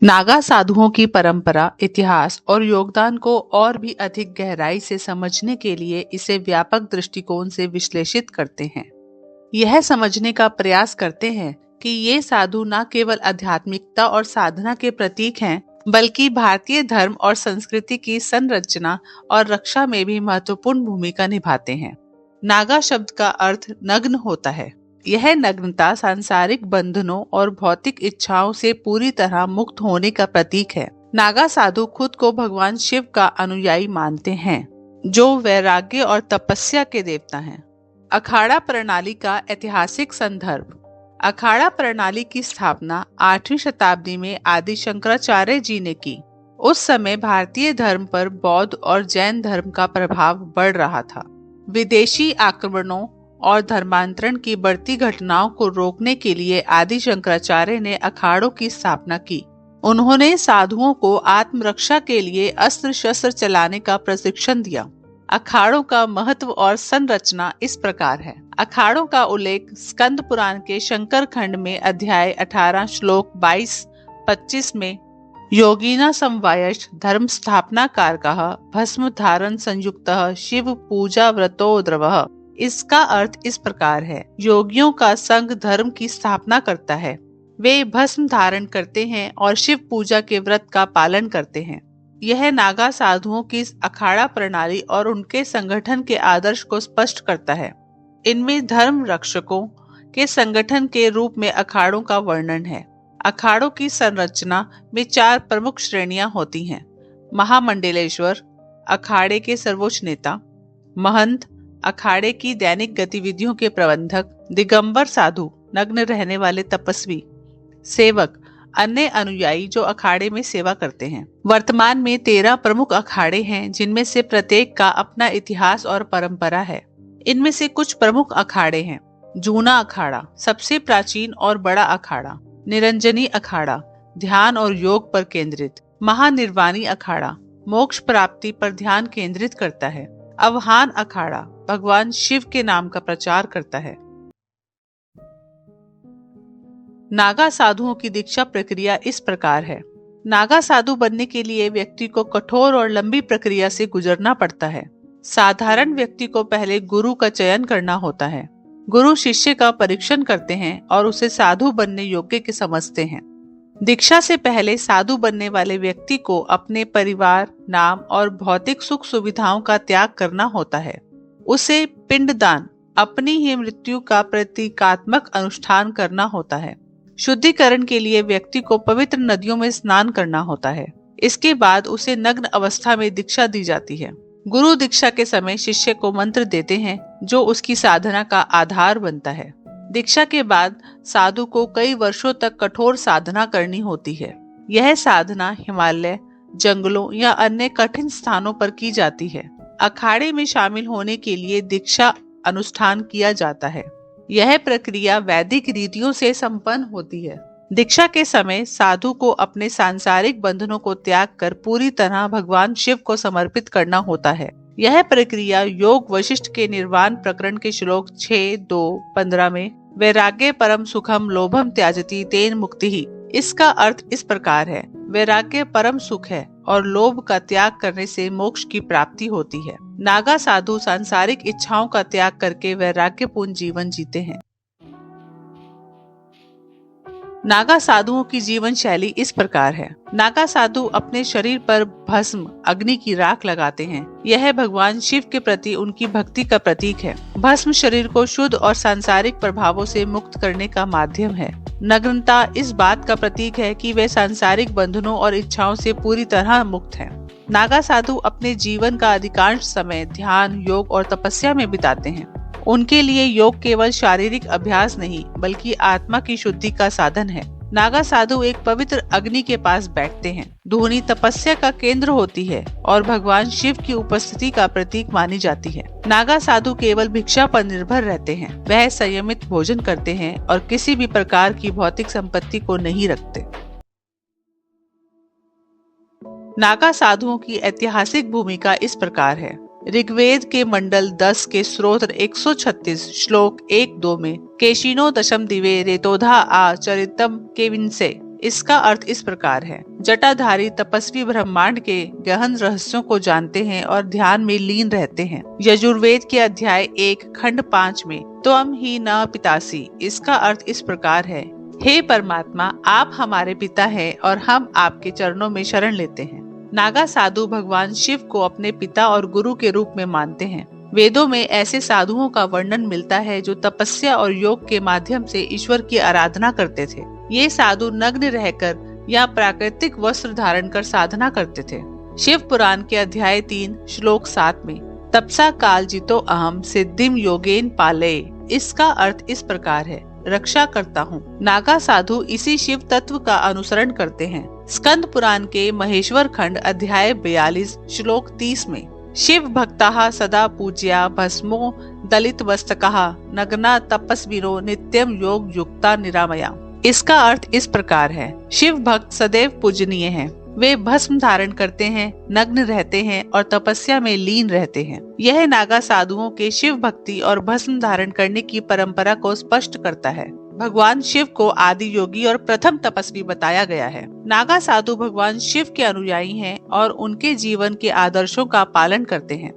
नागा साधुओं की परंपरा, इतिहास और योगदान को और भी अधिक गहराई से समझने के लिए इसे व्यापक दृष्टिकोण से विश्लेषित करते हैं। यह समझने का प्रयास करते हैं कि ये साधु न केवल आध्यात्मिकता और साधना के प्रतीक हैं, बल्कि भारतीय धर्म और संस्कृति की संरचना और रक्षा में भी महत्वपूर्ण भूमिका निभाते हैं। नागा शब्द का अर्थ नग्न होता है। यह नग्नता सांसारिक बंधनों और भौतिक इच्छाओं से पूरी तरह मुक्त होने का प्रतीक है। नागा साधु खुद को भगवान शिव का अनुयायी मानते हैं, जो वैराग्य और तपस्या के देवता हैं। अखाड़ा प्रणाली का ऐतिहासिक संदर्भ। अखाड़ा प्रणाली की स्थापना 8वीं शताब्दी में आदि शंकराचार्य जी ने की। उस समय भारतीय धर्म पर बौद्ध और जैन धर्म का प्रभाव बढ़ रहा था। विदेशी आक्रमणों और धर्मांतरण की बढ़ती घटनाओं को रोकने के लिए आदि शंकराचार्य ने अखाड़ों की स्थापना की। उन्होंने साधुओं को आत्मरक्षा के लिए अस्त्र शस्त्र चलाने का प्रशिक्षण दिया। अखाड़ों का महत्व और संरचना इस प्रकार है। अखाड़ों का उल्लेख स्कंद पुराण के शंकर खंड में अध्याय 18 श्लोक 22-25 में योगिना समवायश्च धर्म स्थापना कारकः भस्म धारण संयुक्तः शिव पूजा व्रतो द्रवः। इसका अर्थ इस प्रकार है, योगियों का संघ धर्म की स्थापना करता है। वे भस्म धारण करते हैं और शिव पूजा के व्रत का पालन करते हैं। यह नागा साधुओं की अखाड़ा प्रणाली और उनके संगठन के आदर्श को स्पष्ट करता है। इनमें धर्म रक्षकों के संगठन के रूप में अखाड़ों का वर्णन है। अखाड़ों की संरचना में 4 प्रमुख श्रेणियां होती हैं। महामंडलेश्वर, अखाड़े के सर्वोच्च नेता। महंत, अखाड़े की दैनिक गतिविधियों के प्रबंधक। दिगंबर साधु, नग्न रहने वाले तपस्वी। सेवक, अन्य अनुयायी जो अखाड़े में सेवा करते हैं। वर्तमान में 13 प्रमुख अखाड़े हैं, जिनमें से प्रत्येक का अपना इतिहास और परंपरा है। इनमें से कुछ प्रमुख अखाड़े हैं। जूना अखाड़ा, सबसे प्राचीन और बड़ा अखाड़ा। निरंजनी अखाड़ा, ध्यान और योग पर केंद्रित। महानिर्वाणी अखाड़ा, मोक्ष प्राप्ति पर ध्यान केंद्रित करता है। अवहान अखाड़ा, भगवान शिव के नाम का प्रचार करता है। नागा साधुओं की दीक्षा प्रक्रिया इस प्रकार है। नागा साधु बनने के लिए व्यक्ति को कठोर और लंबी प्रक्रिया से गुजरना पड़ता है। साधारण व्यक्ति को पहले गुरु का चयन करना होता है। गुरु शिष्य का परीक्षण करते हैं और उसे साधु बनने योग्य के समझते हैं। दीक्षा से पहले साधु बनने वाले व्यक्ति को अपने परिवार, नाम और भौतिक सुख सुविधाओं का त्याग करना होता है। उसे पिंडदान, अपनी ही मृत्यु का प्रतीकात्मक अनुष्ठान करना होता है। शुद्धिकरण के लिए व्यक्ति को पवित्र नदियों में स्नान करना होता है। इसके बाद उसे नग्न अवस्था में दीक्षा दी जाती है। गुरु दीक्षा के समय शिष्य को मंत्र देते हैं, जो उसकी साधना का आधार बनता है। दीक्षा के बाद साधु को कई वर्षों तक कठोर साधना करनी होती है। यह साधना हिमालय, जंगलों या अन्य कठिन स्थानों पर की जाती है। अखाड़े में शामिल होने के लिए दीक्षा अनुष्ठान किया जाता है। यह प्रक्रिया वैदिक रीतियों से संपन्न होती है। दीक्षा के समय साधु को अपने सांसारिक बंधनों को त्याग कर पूरी तरह भगवान शिव को समर्पित करना होता है। यह प्रक्रिया योग वशिष्ठ के निर्वाण प्रकरण के श्लोक 6:2-15 में वैराग्य परम सुखम लोभम त्याजति तेन मुक्ति ही। इसका अर्थ इस प्रकार है, वैराग्य परम सुख है और लोभ का त्याग करने से मोक्ष की प्राप्ति होती है। नागा साधु सांसारिक इच्छाओं का त्याग करके वैराग्यपूर्ण जीवन जीते हैं। नागा साधुओं की जीवन शैली इस प्रकार है। नागा साधु अपने शरीर पर भस्म, अग्नि की राख लगाते हैं। यह भगवान शिव के प्रति उनकी भक्ति का प्रतीक है। भस्म शरीर को शुद्ध और सांसारिक प्रभावों से मुक्त करने का माध्यम है। नग्नता इस बात का प्रतीक है कि वे सांसारिक बंधनों और इच्छाओं से पूरी तरह मुक्त हैं। नागा साधु अपने जीवन का अधिकांश समय ध्यान, योग और तपस्या में बिताते हैं। उनके लिए योग केवल शारीरिक अभ्यास नहीं, बल्कि आत्मा की शुद्धि का साधन है। नागा साधु एक पवित्र अग्नि के पास बैठते हैं। धूनी तपस्या का केंद्र होती है और भगवान शिव की उपस्थिति का प्रतीक मानी जाती है। नागा साधु केवल भिक्षा पर निर्भर रहते हैं। वह संयमित भोजन करते हैं और किसी भी प्रकार की भौतिक संपत्ति को नहीं रखते। नागा साधुओं की ऐतिहासिक भूमिका इस प्रकार है। ऋग्वेद के मंडल 10 के स्तोत्र 136 श्लोक 1-2 में केशिनो दशम दिवे रेतोधा आ चरितम के विंसे। इसका अर्थ इस प्रकार है। जटाधारी तपस्वी ब्रह्मांड के गहन रहस्यों को जानते हैं और ध्यान में लीन रहते हैं। यजुर्वेद के अध्याय 1 खंड 5 में त्वम ही न पितासी, इसका अर्थ इस प्रकार है, हे परमात्मा, आप हमारे पिता हैं और हम आपके चरणों में शरण लेते हैं। नागा साधु भगवान शिव को अपने पिता और गुरु के रूप में मानते हैं। वेदों में ऐसे साधुओं का वर्णन मिलता है जो तपस्या और योग के माध्यम से ईश्वर की आराधना करते थे। ये साधु नग्न रहकर या प्राकृतिक वस्त्र धारण कर साधना करते थे। शिव पुराण के अध्याय 3 श्लोक 7 में तपसा काल जितो अहम सिद्धिम योगेन पाले, इसका अर्थ इस प्रकार है, रक्षा करता हूँ। नागा साधु इसी शिव तत्व का अनुसरण करते हैं। स्कंद पुराण के महेश्वर खंड अध्याय 42 श्लोक 30 में शिव भक्ताः सदा पूज्या भस्मो दलित वस्तकः नग्ना तपस्विनो नित्यम योग युक्ता निरामया, इसका अर्थ इस प्रकार है, शिव भक्त सदैव पूजनीय हैं। वे भस्म धारण करते हैं, नग्न रहते हैं और तपस्या में लीन रहते हैं। यह नागा साधुओं के शिव भक्ति और भस्म धारण करने की परंपरा को स्पष्ट करता है। भगवान शिव को आदि योगी और प्रथम तपस्वी बताया गया है। नागा साधु भगवान शिव के अनुयायी हैं और उनके जीवन के आदर्शों का पालन करते हैं।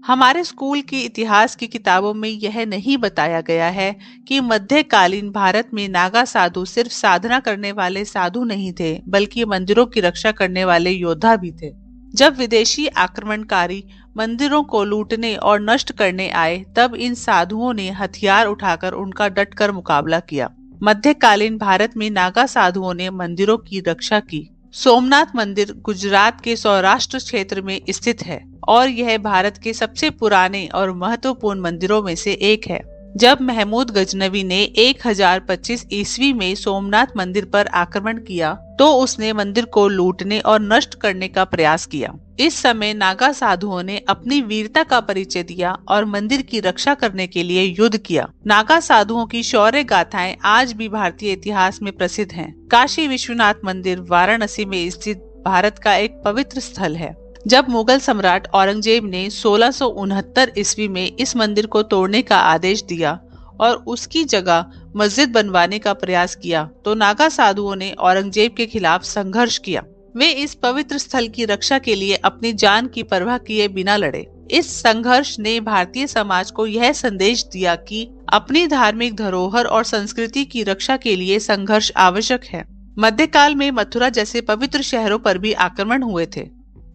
हमारे स्कूल की इतिहास की किताबों में यह नहीं बताया गया है कि मध्यकालीन भारत में नागा साधु सिर्फ साधना करने वाले साधु नहीं थे, बल्कि मंदिरों की रक्षा करने वाले योद्धा भी थे। जब विदेशी आक्रमणकारी मंदिरों को लूटने और नष्ट करने आए, तब इन साधुओं ने हथियार उठाकर उनका डटकर मुकाबला किया। मध्यकालीन भारत में नागा साधुओं ने मंदिरों की रक्षा की। सोमनाथ मंदिर गुजरात के सौराष्ट्र क्षेत्र में स्थित है और यह भारत के सबसे पुराने और महत्वपूर्ण मंदिरों में से एक है। जब महमूद गजनवी ने 1025 ईस्वी में सोमनाथ मंदिर पर आक्रमण किया, तो उसने मंदिर को लूटने और नष्ट करने का प्रयास किया। इस समय नागा साधुओं ने अपनी वीरता का परिचय दिया और मंदिर की रक्षा करने के लिए युद्ध किया। नागा साधुओं की शौर्य गाथाएं आज भी भारतीय इतिहास में प्रसिद्ध हैं। काशी विश्वनाथ मंदिर वाराणसी में स्थित भारत का एक पवित्र स्थल है। जब मुगल सम्राट औरंगजेब ने 1669 ईस्वी में इस मंदिर को तोड़ने का आदेश दिया और उसकी जगह मस्जिद बनवाने का प्रयास किया, तो नागा साधुओं ने औरंगजेब के खिलाफ संघर्ष किया। वे इस पवित्र स्थल की रक्षा के लिए अपनी जान की परवाह किए बिना लड़े। इस संघर्ष ने भारतीय समाज को यह संदेश दिया कि अपनी धार्मिक धरोहर और संस्कृति की रक्षा के लिए संघर्ष आवश्यक है। मध्यकाल में मथुरा जैसे पवित्र शहरों पर भी आक्रमण हुए थे।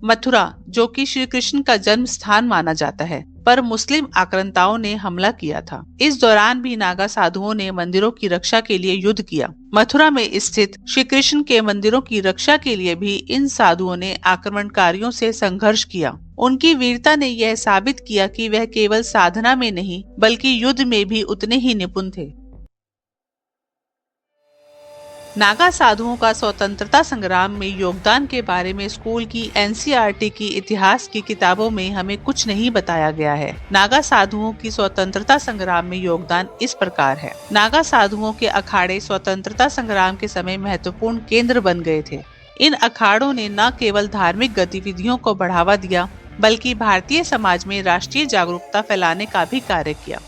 मथुरा, जो कि श्री कृष्ण का जन्म स्थान माना जाता है, पर मुस्लिम आक्रांताओं ने हमला किया था। इस दौरान भी नागा साधुओं ने मंदिरों की रक्षा के लिए युद्ध किया। मथुरा में स्थित श्री कृष्ण के मंदिरों की रक्षा के लिए भी इन साधुओं ने आक्रमणकारियों से संघर्ष किया। उनकी वीरता ने यह साबित किया कि वह केवल साधना में नहीं, बल्कि युद्ध में भी उतने ही निपुण थे। नागा साधुओं का स्वतंत्रता संग्राम में योगदान के बारे में स्कूल की एनसीईआरटी की इतिहास की किताबों में हमें कुछ नहीं बताया गया है। नागा साधुओं की स्वतंत्रता संग्राम में योगदान इस प्रकार है। नागा साधुओं के अखाड़े स्वतंत्रता संग्राम के समय महत्वपूर्ण केंद्र बन गए थे। इन अखाड़ों ने न केवल धार्मिक गतिविधियों को बढ़ावा दिया, बल्कि भारतीय समाज में राष्ट्रीय जागरूकता फैलाने का भी कार्य किया।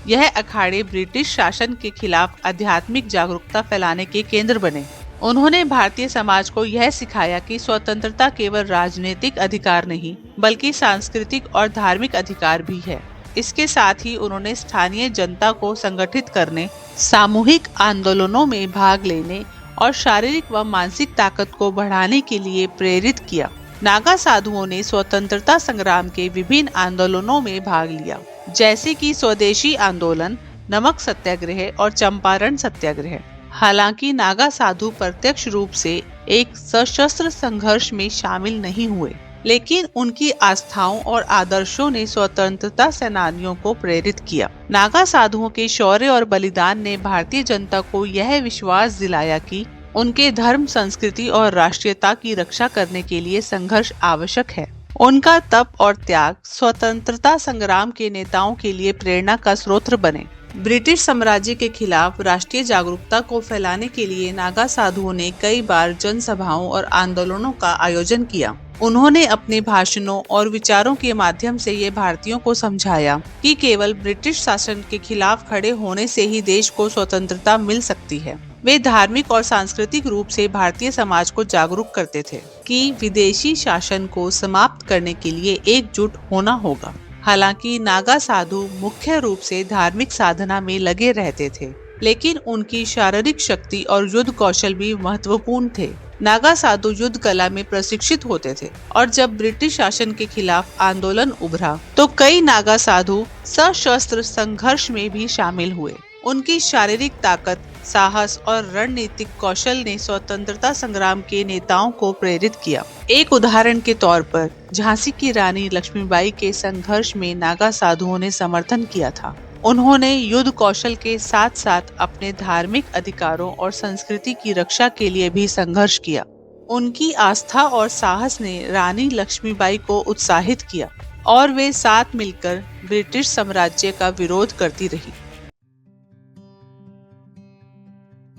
यह अखाड़े ब्रिटिश शासन के खिलाफ आध्यात्मिक जागरूकता फैलाने के केंद्र बने। उन्होंने भारतीय समाज को यह सिखाया कि स्वतंत्रता केवल राजनीतिक अधिकार नहीं, बल्कि सांस्कृतिक और धार्मिक अधिकार भी है। इसके साथ ही उन्होंने स्थानीय जनता को संगठित करने, सामूहिक आंदोलनों में भाग लेने और शारीरिक व मानसिक ताकत को बढ़ाने के लिए प्रेरित किया। नागा साधुओं ने स्वतंत्रता संग्राम के विभिन्न आंदोलनों में भाग लिया, जैसे कि स्वदेशी आंदोलन, नमक सत्याग्रह और चंपारण सत्याग्रह। हालांकि नागा साधु प्रत्यक्ष रूप से एक सशस्त्र संघर्ष में शामिल नहीं हुए, लेकिन उनकी आस्थाओं और आदर्शों ने स्वतंत्रता सेनानियों को प्रेरित किया। नागा साधुओं के शौर्य और बलिदान ने भारतीय जनता को यह विश्वास दिलाया कि उनके धर्म, संस्कृति और राष्ट्रीयता की रक्षा करने के लिए संघर्ष आवश्यक है। उनका तप और त्याग स्वतंत्रता संग्राम के नेताओं के लिए प्रेरणा का स्रोत बने। ब्रिटिश साम्राज्य के खिलाफ राष्ट्रीय जागरूकता को फैलाने के लिए नागा साधुओं ने कई बार जनसभाओं और आंदोलनों का आयोजन किया। उन्होंने अपने भाषणों और विचारों के माध्यम से ये भारतीयों को समझाया कि केवल ब्रिटिश शासन के खिलाफ खड़े होने से ही देश को स्वतंत्रता मिल सकती है। वे धार्मिक और सांस्कृतिक रूप से भारतीय समाज को जागरूक करते थे कि विदेशी शासन को समाप्त करने के लिए एकजुट होना होगा। हालांकि नागा साधु मुख्य रूप से धार्मिक साधना में लगे रहते थे, लेकिन उनकी शारीरिक शक्ति और युद्ध कौशल भी महत्वपूर्ण थे। नागा साधु युद्ध कला में प्रशिक्षित होते थे और जब ब्रिटिश शासन के खिलाफ आंदोलन उभरा तो कई नागा साधु सशस्त्र संघर्ष में भी शामिल हुए। उनकी शारीरिक ताकत, साहस और रणनीतिक कौशल ने स्वतंत्रता संग्राम के नेताओं को प्रेरित किया। एक उदाहरण के तौर पर झांसी की रानी लक्ष्मीबाई के संघर्ष में नागा साधुओं ने समर्थन किया था। उन्होंने युद्ध कौशल के साथ साथ अपने धार्मिक अधिकारों और संस्कृति की रक्षा के लिए भी संघर्ष किया। उनकी आस्था और साहस ने रानी लक्ष्मीबाई को उत्साहित किया और वे साथ मिलकर ब्रिटिश साम्राज्य का विरोध करती रही।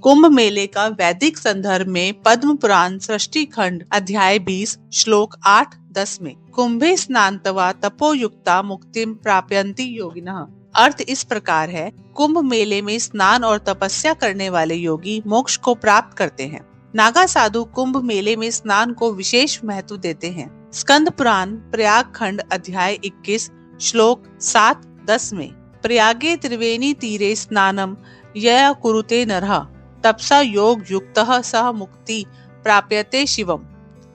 कुंभ मेले का वैदिक संदर्भ में पद्म पुराण सृष्टि खंड अध्याय 20 श्लोक 8-10 में कुंभे स्नान्तवा तपोयुक्ता मुक्तिम प्राप्यन्ति योगिनः। अर्थ इस प्रकार है, कुंभ मेले में स्नान और तपस्या करने वाले योगी मोक्ष को प्राप्त करते हैं। नागा साधु कुंभ मेले में स्नान को विशेष महत्व देते हैं। स्कंद पुराण प्रयाग खंड अध्याय 21 श्लोक 7-10 में प्रयागे त्रिवेणी तीरे स्नानम यया कुरुते नरः तपसा योग युक्तः सह मुक्ति प्राप्यते शिवम।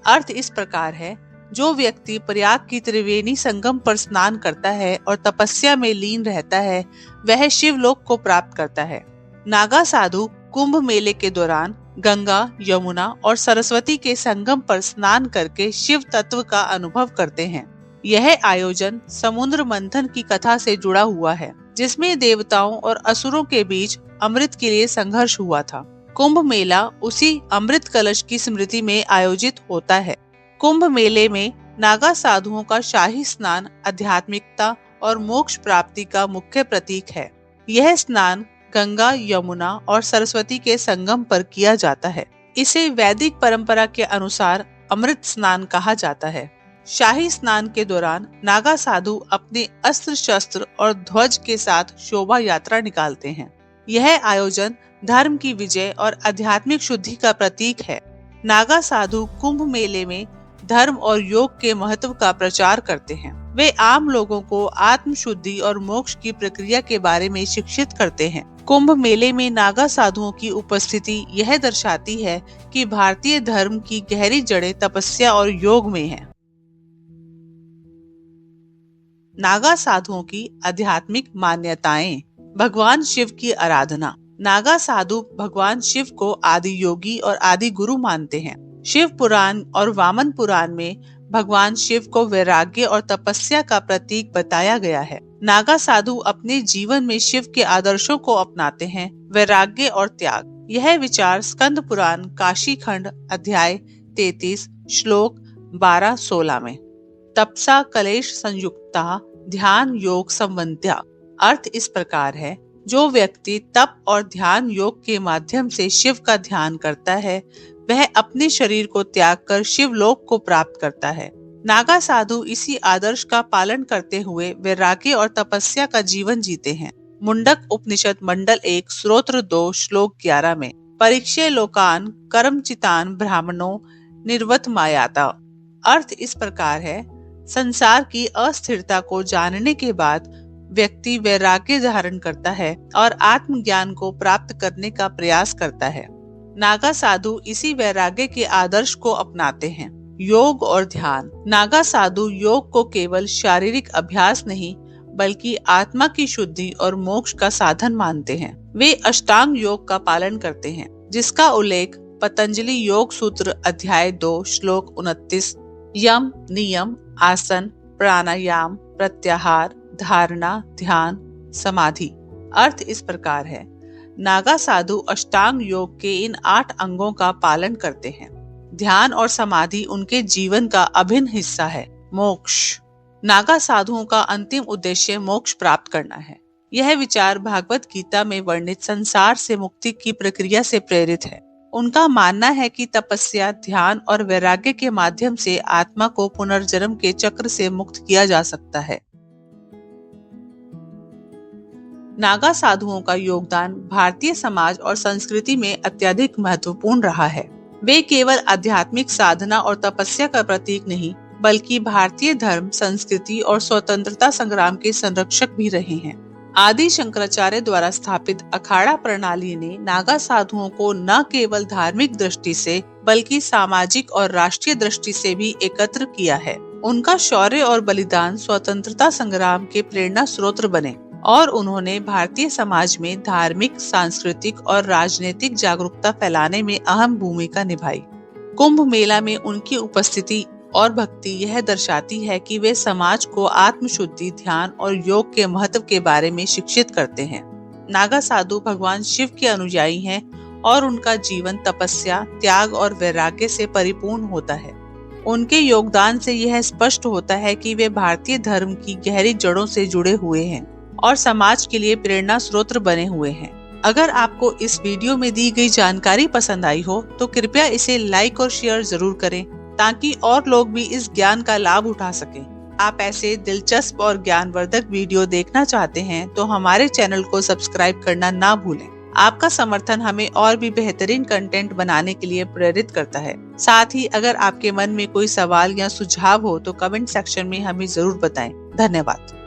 अर्थ इस प्रकार है, जो व्यक्ति प्रयाग की त्रिवेणी संगम पर स्नान करता है और तपस्या में लीन रहता है, वह शिवलोक को प्राप्त करता है। नागा साधु कुंभ मेले के दौरान गंगा, यमुना और सरस्वती के संगम पर स्नान करके शिव तत्व का अनुभव करते हैं। यह आयोजन समुद्र मंथन की कथा से जुड़ा हुआ है, जिसमें देवताओं और असुरों के बीच अमृत के लिए संघर्ष हुआ था। कुंभ मेला उसी अमृत कलश की स्मृति में आयोजित होता है। कुंभ मेले में नागा साधुओं का शाही स्नान आध्यात्मिकता और मोक्ष प्राप्ति का मुख्य प्रतीक है। यह स्नान गंगा, यमुना और सरस्वती के संगम पर किया जाता है। इसे वैदिक परंपरा के अनुसार अमृत स्नान कहा जाता है। शाही स्नान के दौरान नागा साधु अपने अस्त्र शस्त्र और ध्वज के साथ शोभा यात्रा निकालते हैं। यह आयोजन धर्म की विजय और आध्यात्मिक शुद्धि का प्रतीक है। नागा साधु कुंभ मेले में धर्म और योग के महत्व का प्रचार करते हैं। वे आम लोगों को आत्म शुद्धि और मोक्ष की प्रक्रिया के बारे में शिक्षित करते हैं। कुंभ मेले में नागा साधुओं की उपस्थिति यह दर्शाती है कि भारतीय धर्म की गहरी जड़ें तपस्या और योग में हैं। नागा साधुओं की आध्यात्मिक मान्यताएं। भगवान शिव की आराधना। नागा साधु भगवान शिव को आदि योगी और आदि गुरु मानते हैं। शिव पुराण और वामन पुराण में भगवान शिव को वैराग्य और तपस्या का प्रतीक बताया गया है। नागा साधु अपने जीवन में शिव के आदर्शों को अपनाते हैं, वैराग्य और त्याग। यह विचार स्कंद पुराण काशी खंड अध्याय 33 श्लोक 12-16 में तपसा कलेश संयुक्ता ध्यान योग संबंध्या। अर्थ इस प्रकार है, जो व्यक्ति तप और ध्यान योग के माध्यम से शिव का ध्यान करता है, वह अपने शरीर को त्याग कर शिवलोक को प्राप्त करता है। नागा साधु इसी आदर्श का पालन करते हुए वैराग्य और तपस्या का जीवन जीते हैं। मुंडक उपनिषद मंडल 1 स्तोत्र 2 श्लोक 11 में परीक्षे लोकान कर्मचितान ब्राह्मणों निर्वत मायाता। अर्थ इस प्रकार है, संसार की अस्थिरता को जानने के बाद व्यक्ति वैराग्य धारण करता है और आत्मज्ञान को प्राप्त करने का प्रयास करता है। नागा साधु इसी वैराग्य के आदर्श को अपनाते हैं। योग और ध्यान। नागा साधु योग को केवल शारीरिक अभ्यास नहीं, बल्कि आत्मा की शुद्धि और मोक्ष का साधन मानते हैं। वे अष्टांग योग का पालन करते हैं, जिसका उल्लेख पतंजलि योग सूत्र अध्याय 2 श्लोक 29 यम, नियम, आसन, प्राणायाम, प्रत्याहार, धारणा, ध्यान, समाधि। अर्थ इस प्रकार है, नागा साधु अष्टांग योग के इन 8 अंगों का पालन करते हैं। ध्यान और समाधि उनके जीवन का अभिन्न हिस्सा है। मोक्ष। नागा साधुओं का अंतिम उद्देश्य मोक्ष प्राप्त करना है। यह विचार भागवत गीता में वर्णित संसार से मुक्ति की प्रक्रिया से प्रेरित है। उनका मानना है कि तपस्या, ध्यान और वैराग्य के माध्यम से आत्मा को पुनर्जन्म के चक्र से मुक्त किया जा सकता है। नागा साधुओं का योगदान भारतीय समाज और संस्कृति में अत्यधिक महत्वपूर्ण रहा है। वे केवल आध्यात्मिक साधना और तपस्या का प्रतीक नहीं, बल्कि भारतीय धर्म, संस्कृति और स्वतंत्रता संग्राम के संरक्षक भी रहे हैं। आदि शंकराचार्य द्वारा स्थापित अखाड़ा प्रणाली ने नागा साधुओं को न केवल धार्मिक दृष्टि से, बल्कि सामाजिक और राष्ट्रीय दृष्टि से भी एकत्र किया है। उनका शौर्य और बलिदान स्वतंत्रता संग्राम के प्रेरणा स्रोत बने और उन्होंने भारतीय समाज में धार्मिक, सांस्कृतिक और राजनीतिक जागरूकता फैलाने में अहम भूमिका निभाई। कुंभ मेला में उनकी उपस्थिति और भक्ति यह दर्शाती है कि वे समाज को आत्मशुद्धि, ध्यान और योग के महत्व के बारे में शिक्षित करते हैं। नागा साधु भगवान शिव के अनुयायी हैं और उनका जीवन तपस्या, त्याग और वैराग्य से परिपूर्ण होता है। उनके योगदान से यह स्पष्ट होता है कि वे भारतीय धर्म की गहरी जड़ों से जुड़े हुए हैं और समाज के लिए प्रेरणा स्रोत बने हुए हैं। अगर आपको इस वीडियो में दी गई जानकारी पसंद आई हो तो कृपया इसे लाइक और शेयर जरूर करें, ताकि और लोग भी इस ज्ञान का लाभ उठा सकें। आप ऐसे दिलचस्प और ज्ञानवर्धक वीडियो देखना चाहते हैं तो हमारे चैनल को सब्सक्राइब करना ना भूलें। आपका समर्थन हमें और भी बेहतरीन कंटेंट बनाने के लिए प्रेरित करता है। साथ ही अगर आपके मन में कोई सवाल या सुझाव हो तो कमेंट सेक्शन में हमें जरूर बताएं। धन्यवाद।